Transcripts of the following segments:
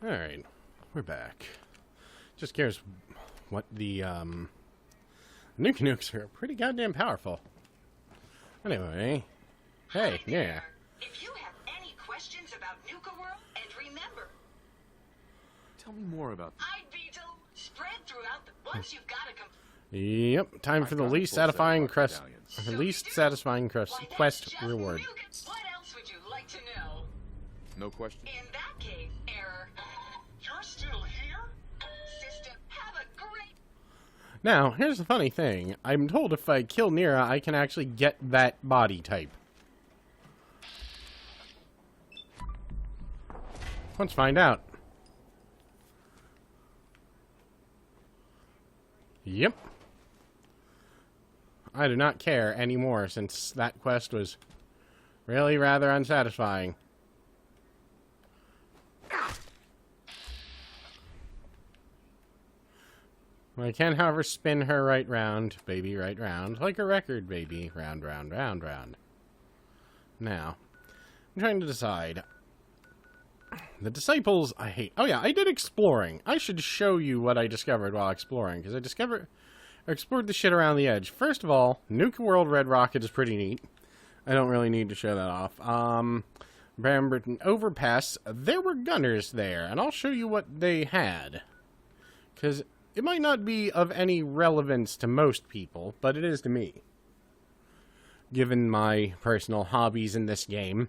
Alright, we're back. Just curious what the, Nuke Nukes are pretty goddamn powerful. Anyway, hey, yeah. If you have any questions about Nuka World, and remember, Tell me more about I'd be to spread throughout the, once you've got a Yep, time for the least satisfying quest reward. What else would you like to know? No question. In that case, error. You're still here? System, have a great... Now, here's the funny thing. I'm told if I kill Nira, I can actually get that body type. Let's find out. Yep. I do not care anymore since that quest was really rather unsatisfying. I can, however, spin her right round, baby, right round, like a record, baby, round, round, round, round. Now, I'm trying to decide. The disciples, I hate. Oh yeah, I did exploring. I should show you what I discovered while exploring, because I explored the shit around the edge. First of all, Nuka World Red Rocket is pretty neat. I don't really need to show that off. Bramberton Overpass, there were gunners there, and I'll show you what they had. Because it might not be of any relevance to most people, but it is to me. Given my personal hobbies in this game.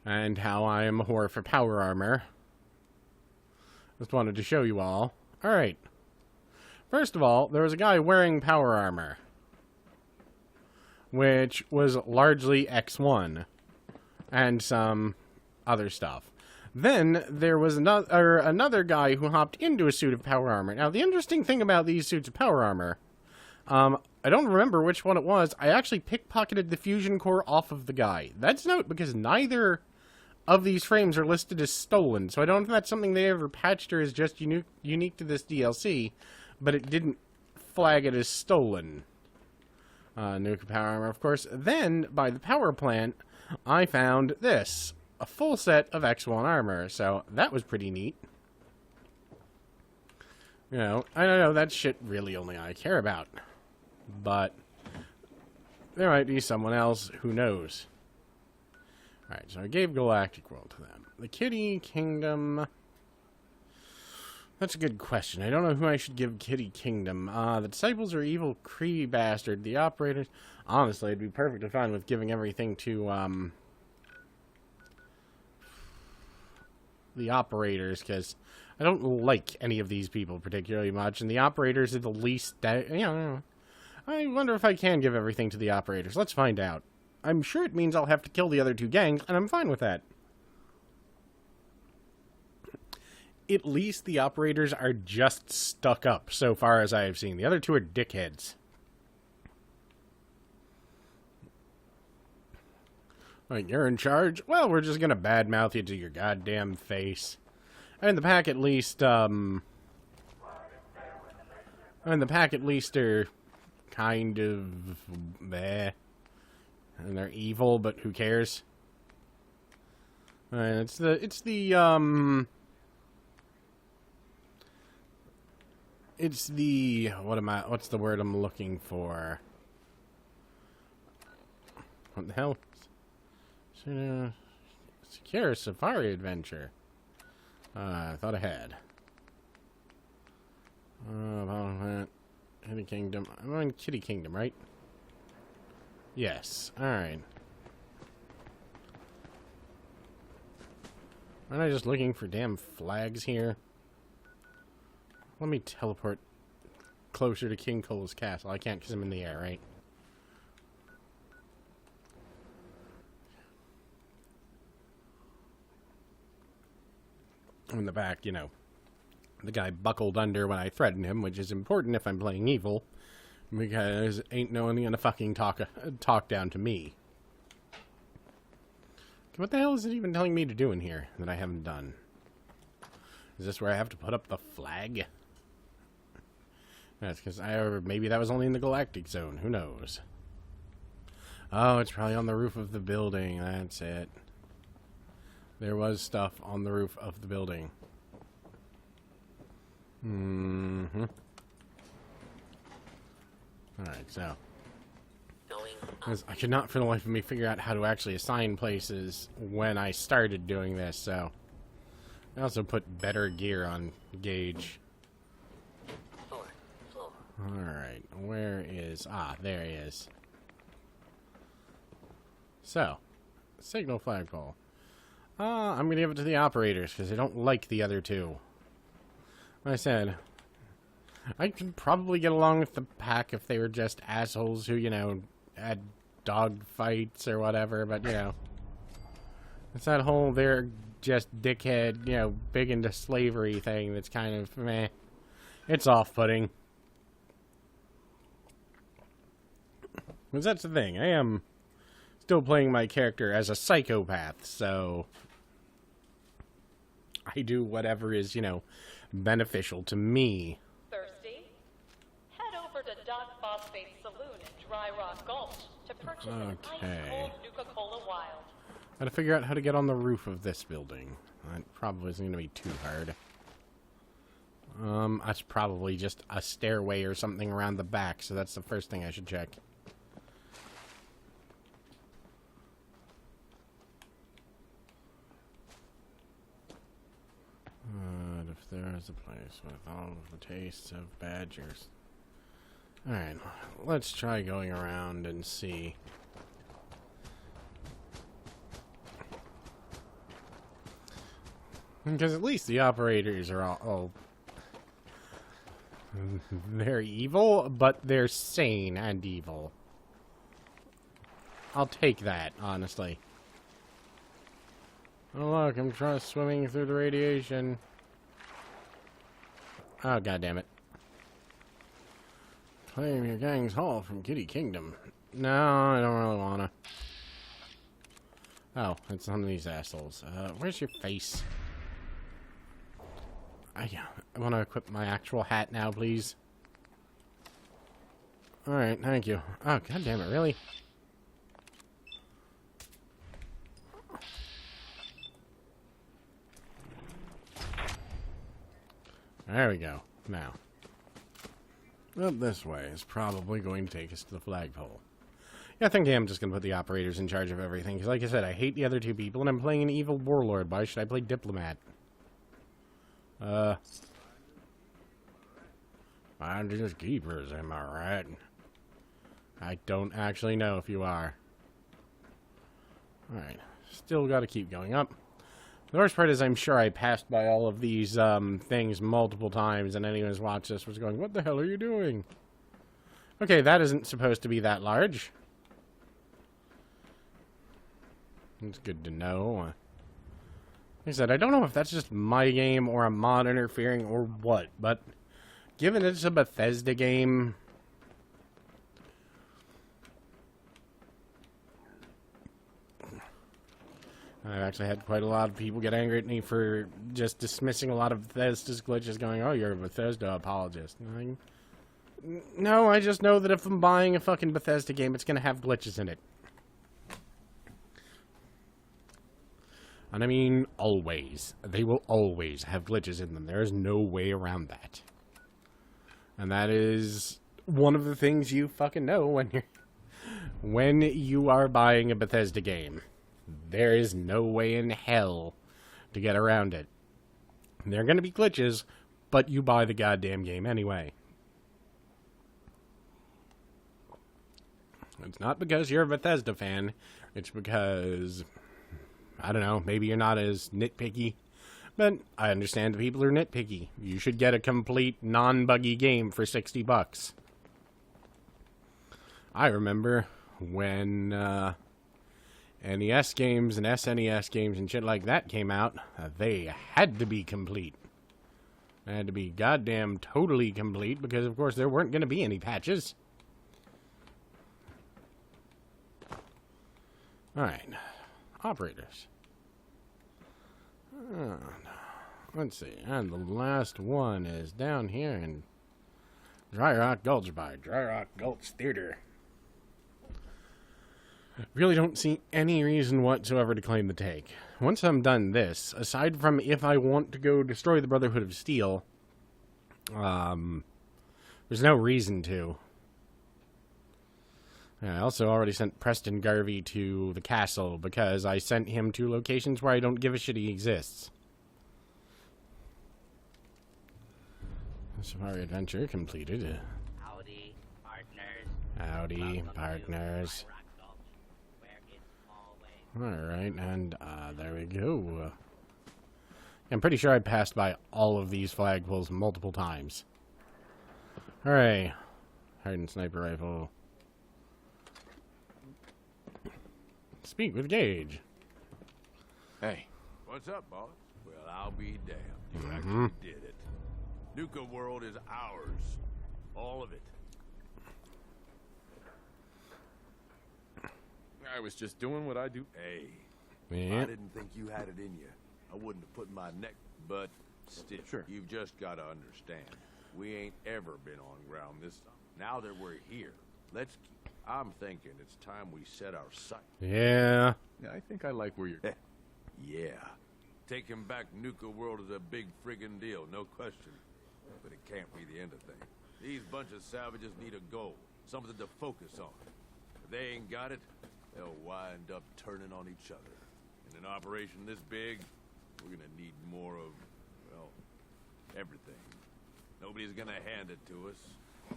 And how I am a whore for power armor. Just wanted to show you all. Alright. First of all, there was a guy wearing power armor. Which was largely X1. And some other stuff. Then, there was another guy who hopped into a suit of power armor. Now, the interesting thing about these suits of power armor... I don't remember which one it was. I actually pickpocketed the fusion core off of the guy. That's note because neither of these frames are listed as stolen. So I don't know if that's something they ever patched or is just unique to this DLC. But it didn't flag it as stolen. Nuka power armor, of course. Then, by the power plant, I found this. A full set of X1 armor. So that was pretty neat. You know, I don't know, that shit really only I care about. But there might be someone else who knows. Alright, so I gave Galactic World to them. The Kitty Kingdom... That's a good question. I don't know who I should give Kitty Kingdom. The Disciples are evil, creepy bastard. The Operators... Honestly, I'd be perfectly fine with giving everything to, the Operators, because I don't like any of these people particularly much, and the Operators are the least... you know, I wonder if I can give everything to the Operators. Let's find out. I'm sure it means I'll have to kill the other two gangs, and I'm fine with that. At least the Operators are just stuck up, so far as I have seen. The other two are dickheads. Like, you're in charge? Well, we're just gonna badmouth you to your goddamn face. And the pack at least, are kind of meh. And they're evil, but who cares? And what's the word I'm looking for? What the hell? Secure Safari Adventure. I thought I had. Kitty Kingdom. I'm on Kitty Kingdom, right? Yes. Alright. Aren't I just looking for damn flags here? Let me teleport closer to King Cole's castle. I can't because I'm in the air, right? In the back, you know. The guy buckled under when I threatened him, which is important if I'm playing evil. Because ain't no one gonna fucking talk down to me. What the hell is it even telling me to do in here that I haven't done? Is this where I have to put up the flag? That's because maybe that was only in the Galactic Zone. Who knows? Oh, it's probably on the roof of the building. That's it. there was stuff on the roof of the building. Mm-hmm. Alright, so. I could not for the life of me figure out how to actually assign places when I started doing this, so. I also put better gear on Gage. Alright, where is... Ah, there he is. So, signal flagpole. I'm going to give it to the operators, because I don't like the other two. Like I said, I could probably get along with the pack if they were just assholes who, you know, had dog fights or whatever, but, you know. It's that whole, they're just dickhead, you know, big into slavery thing that's kind of, meh. It's off-putting. Because that's the thing, I am still playing my character as a psychopath, so I do whatever is, you know, beneficial to me. Thirsty? Head over to Doc Phosphate Saloon in Dry Rock Gulch to purchase an ice-cold Nuka-Cola Wild. Gotta figure out how to get on the roof of this building. That probably isn't gonna be too hard. That's probably just a stairway or something around the back, so that's the first thing I should check. If there is a place with all of the tastes of badgers. Alright, let's try going around and see. Because at least the operators are all they're evil, but they're sane and evil. I'll take that, honestly. Oh look, I'm swimming through the radiation. Oh, goddammit. Claim your gang's haul from Kitty Kingdom. No, I don't really wanna. Oh, it's some of these assholes. Where's your face? I want to equip my actual hat now, please. Alright, thank you. Oh, goddammit, really? There we go. Now. Up this way is probably going to take us to the flagpole. Yeah, I think I am just going to put the operators in charge of everything. Because like I said, I hate the other two people, and I'm playing an evil warlord. Why should I play diplomat? Finders keepers, am I right? I don't actually know if you are. Alright. Still got to keep going up. The worst part is I'm sure I passed by all of these things multiple times, and anyone who's watched this was going, what the hell are you doing? Okay, that isn't supposed to be that large. It's good to know. Like I said, I don't know if that's just my game or a mod interfering or what, but given it's a Bethesda game, I've actually had quite a lot of people get angry at me for just dismissing a lot of Bethesda's glitches, going, oh, you're a Bethesda apologist. And no, I just know that if I'm buying a fucking Bethesda game, it's going to have glitches in it. And I mean, always. They will always have glitches in them. There is no way around that. And that is one of the things you fucking know when you are buying a Bethesda game. There is no way in hell to get around it. There are going to be glitches, but you buy the goddamn game anyway. It's not because you're a Bethesda fan. It's because, I don't know, maybe you're not as nitpicky. But I understand the people who are nitpicky. You should get a complete non-buggy game for $60. I remember when NES games and SNES games and shit like that came out, they had to be complete. They had to be goddamn totally complete because, of course, there weren't going to be any patches. Alright. Operators. Let's see. And the last one is down here in Dry Rock Gulch by Dry Rock Gulch Theater. Really don't see any reason whatsoever to claim the take. once I'm done this, aside from if I want to go destroy the Brotherhood of Steel, there's no reason to. I also already sent Preston Garvey to the castle because I sent him to locations where I don't give a shit he exists. Safari adventure completed. Howdy, partners. Howdy, Welcome partners. to Rock Gulch, where it's always Alright, and there we go. I'm pretty sure I passed by all of these flagpoles multiple times. Alright. Hardened sniper rifle. Speak with Gage. Hey. What's up, boss? Well, I'll be damned. You actually did it. Nuka World is ours. All of it. I was just doing what I do. Hey, Yeah. I didn't think you had it in you. I wouldn't have put my neck, but still, Sure. you've just got to understand. We ain't ever been on ground this time. Now that we're here, I'm thinking it's time we set our sight. Yeah. Yeah, I think I like where you're... Yeah. Taking back Nuka World is a big friggin' deal, no question. But it can't be the end of things. These bunch of savages need a goal, something to focus on. If they ain't got it, they'll wind up turning on each other. In an operation this big, we're gonna need more of, well, everything. Nobody's gonna hand it to us.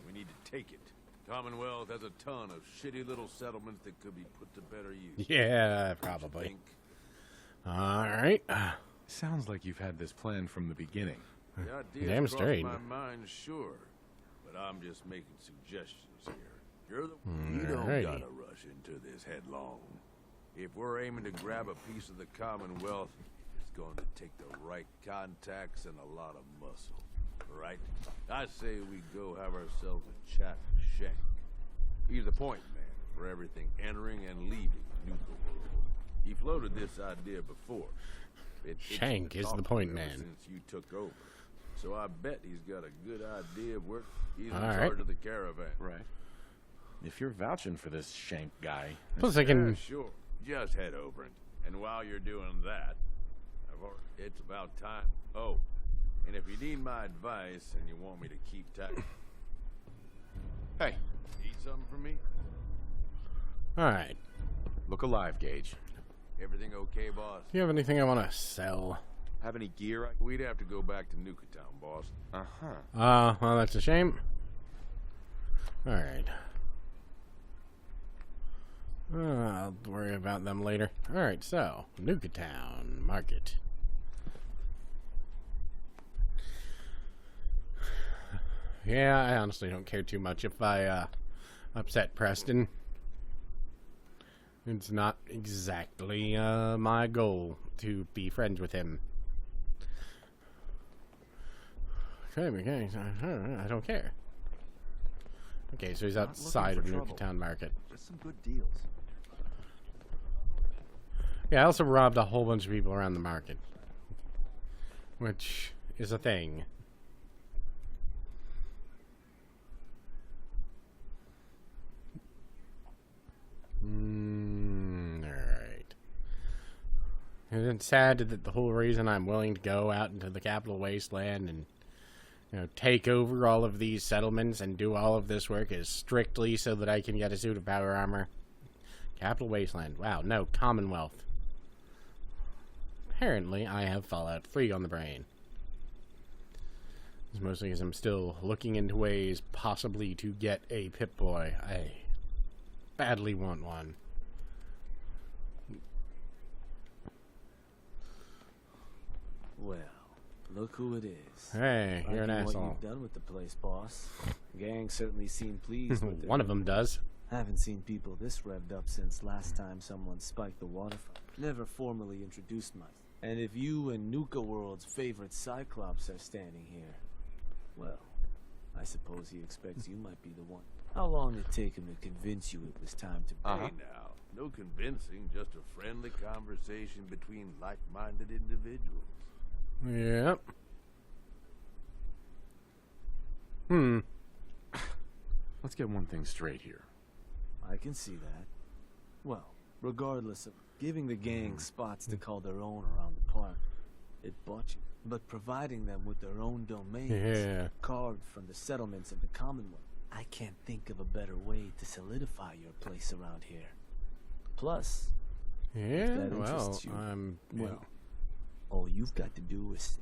We need to take it. Commonwealth has a ton of shitty little settlements that could be put to better use. Yeah, probably. Think? Alright. Sounds like you've had this plan from the beginning. The idea's Damn crossed straight. my mind, sure, but I'm just making suggestions here. You're the you don't Alrighty. gotta rush into this headlong. If we're aiming to grab a piece of the Commonwealth, it's going to take the right contacts and a lot of muscle, right? I say we go have ourselves a chat with Shank. He's the point man for everything entering and leaving Nuka World. He floated this idea before. Shank is the point man. Since you took over. So I bet he's got a good idea of where he's in All charge right. of the caravan. Right. If you're vouching for this Shank guy... Plus I Yeah, can... sure. Just head over and while you're doing that, it's about time. Oh, and if you need my advice and you want me to keep tack, Hey, need something from me? Alright. look alive, Gage. Everything okay, boss? Do you have anything I want to sell? Have any gear? We'd have to go back to Nuka Town, boss. Uh-huh. Well, that's a shame. Alright. I'll worry about them later. Alright, so, Nuka Town Market. Yeah, I honestly don't care too much if I upset Preston. It's not exactly my goal to be friends with him. Okay, I don't care. Okay, so he's outside of Nuka Town Market. Just some good deals. Yeah, I also robbed a whole bunch of people around the market. Which is a thing. Alright. And it's sad that the whole reason I'm willing to go out into the Capital Wasteland and, you know, take over all of these settlements and do all of this work is strictly so that I can get a suit of power armor. Capital Wasteland. Wow, no, Commonwealth. Apparently, I have Fallout 3 on the brain. It's mostly because I'm still looking into ways possibly to get a Pip-Boy. I badly want one. Well, look who it is. Hey, you're an Liking what asshole. you've done with the place, boss. Gang certainly seemed pleased with it. One of them does. Haven't seen people this revved up since last time someone spiked the waterfront. Never formally introduced myself. And if you and Nuka World's favorite Cyclops are standing here, well, I suppose he expects you might be the one. How long did it take him to convince you it was time to break? Hey now, no convincing, just a friendly conversation between like-minded individuals. Yep. Let's get one thing straight here. I can see that. Well, Regardless of giving the gang spots to call their own around the park, it bought you. But providing them with their own domains, Yeah. carved from the settlements of the Commonwealth, I can't think of a better way to solidify your place around here. Plus, Yeah, that well, interests you, well, all you've got to do is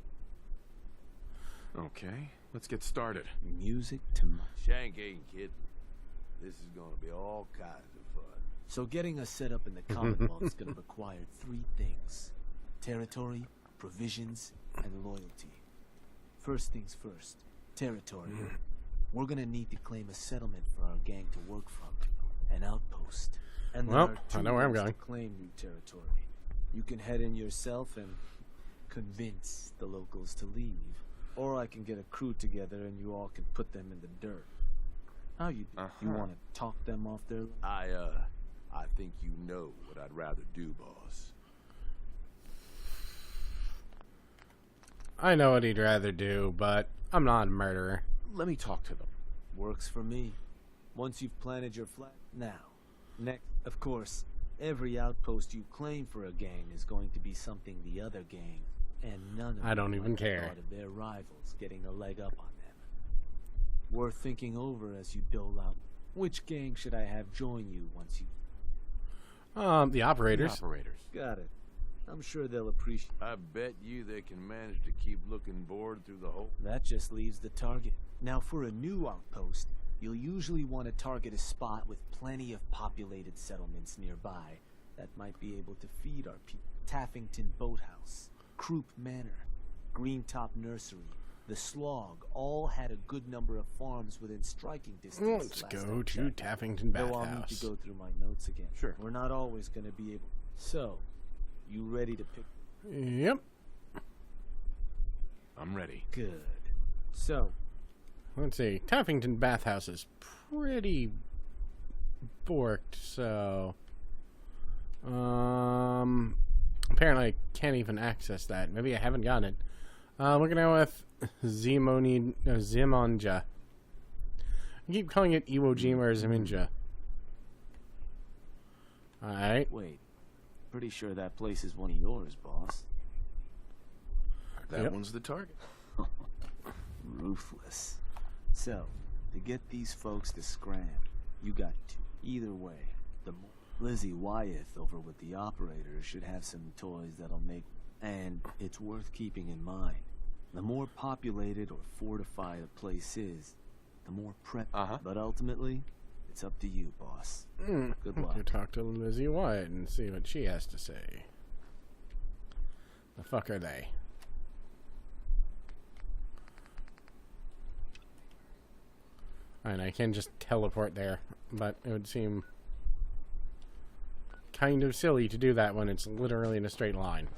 Okay, let's get started. music to my... Shank ain't kidding. This is gonna be all kinds of fun. So getting us set up in the Commonwealth is going to require 3 things. Territory, provisions, and loyalty. First things first. Territory. We're going to need to claim a settlement for our gang to work from. An outpost. And there Well, are I 2 know where I'm ways going. to claim new territory. You can head in yourself and convince the locals to leave. Or I can get a crew together and you all can put them in the dirt. How you do? You want to talk them off their... I think you know what I'd rather do, boss. I know what he'd rather do, but I'm not a murderer. Let me talk to them. Works for me. Once you've planted your flag. Now, next, of course, every outpost you claim for a gang is going to be something the other gang, and none of I don't them even like the care. thought of their rivals getting a leg up on them. Worth thinking over as you dole out. Which gang should I have join you once you... The operators. The operators. Got it. I'm sure they'll appreciate... I bet you they can manage to keep looking bored through the whole... That just leaves the target. Now, for a new outpost, you'll usually want to target a spot with plenty of populated settlements nearby that might be able to feed our people. Taffington Boathouse, Croup Manor, Greentop Nursery, the Slog all had a good number of farms within striking distance. Let's last go I to checked. Taffington Though I'll need Bathhouse. to go through my notes again. Sure. We're not always going to be able... So, you ready to pick... Yep. I'm ready. Good. So, Let's see. Taffington Bathhouse is pretty borked, so... Apparently I can't even access that. Maybe I haven't gotten it. We're gonna go with Zimonja. I keep calling it Iwo Jima or Ziminja. Alright. wait. Pretty sure that place is one of yours, boss. That Yep. one's the target. Ruthless. So, to get these folks to scram, you got to. Either way, the more Lizzie Wyeth over with the operators should have some toys that'll make... And it's worth keeping in mind. The more populated or fortified a place is, the more prep. But ultimately, it's up to you, boss. Good luck. To talk to Lizzie Wyatt and see what she has to say. The fuck are they? And I can just teleport there, but it would seem kind of silly to do that when it's literally in a straight line.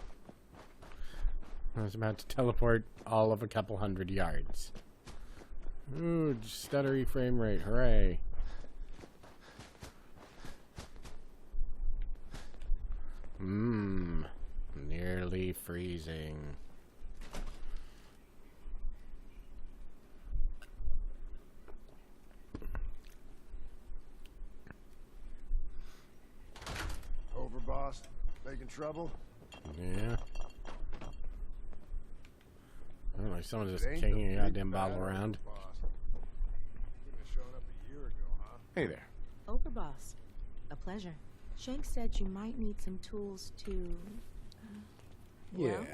I was about to teleport all of a couple hundred yards. Ooh, stuttery frame rate, hooray. Nearly freezing. Over, boss. Making trouble? Yeah. I don't know, someone's just It ain't kicking the a big goddamn bad bottle around. boss. Couldn't have shown up a year ago, huh? Hey there. Overboss. A pleasure. Shank said you might need some tools to... Well,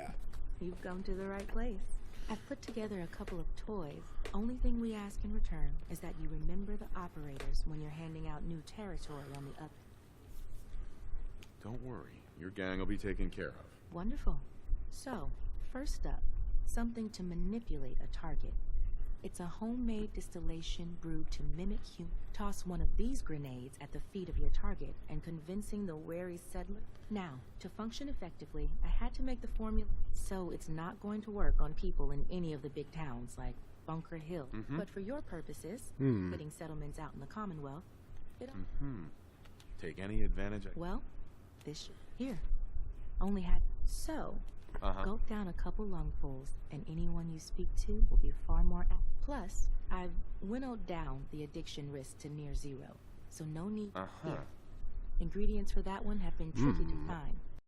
you've come to the right place. I've put together a couple of toys. Only thing we ask in return is that you remember the operators when you're handing out new territory on the up. Don't worry. Your gang will be taken care of. Wonderful. So, first up, something to manipulate a target. It's a homemade distillation brewed to mimic human. Toss one of these grenades at the feet of your target and convincing the wary settler. Now, to function effectively, I had to make the formula so it's not going to work on people in any of the big towns like Bunker Hill. But for your purposes, hitting settlements out in the Commonwealth, Take any advantage well, this here. Only had so. Gulp down a couple lungfuls, and anyone you speak to will be far more apt. Plus, I've winnowed down the addiction risk to near zero, so no need here. Ingredients for that one have been tricky to find.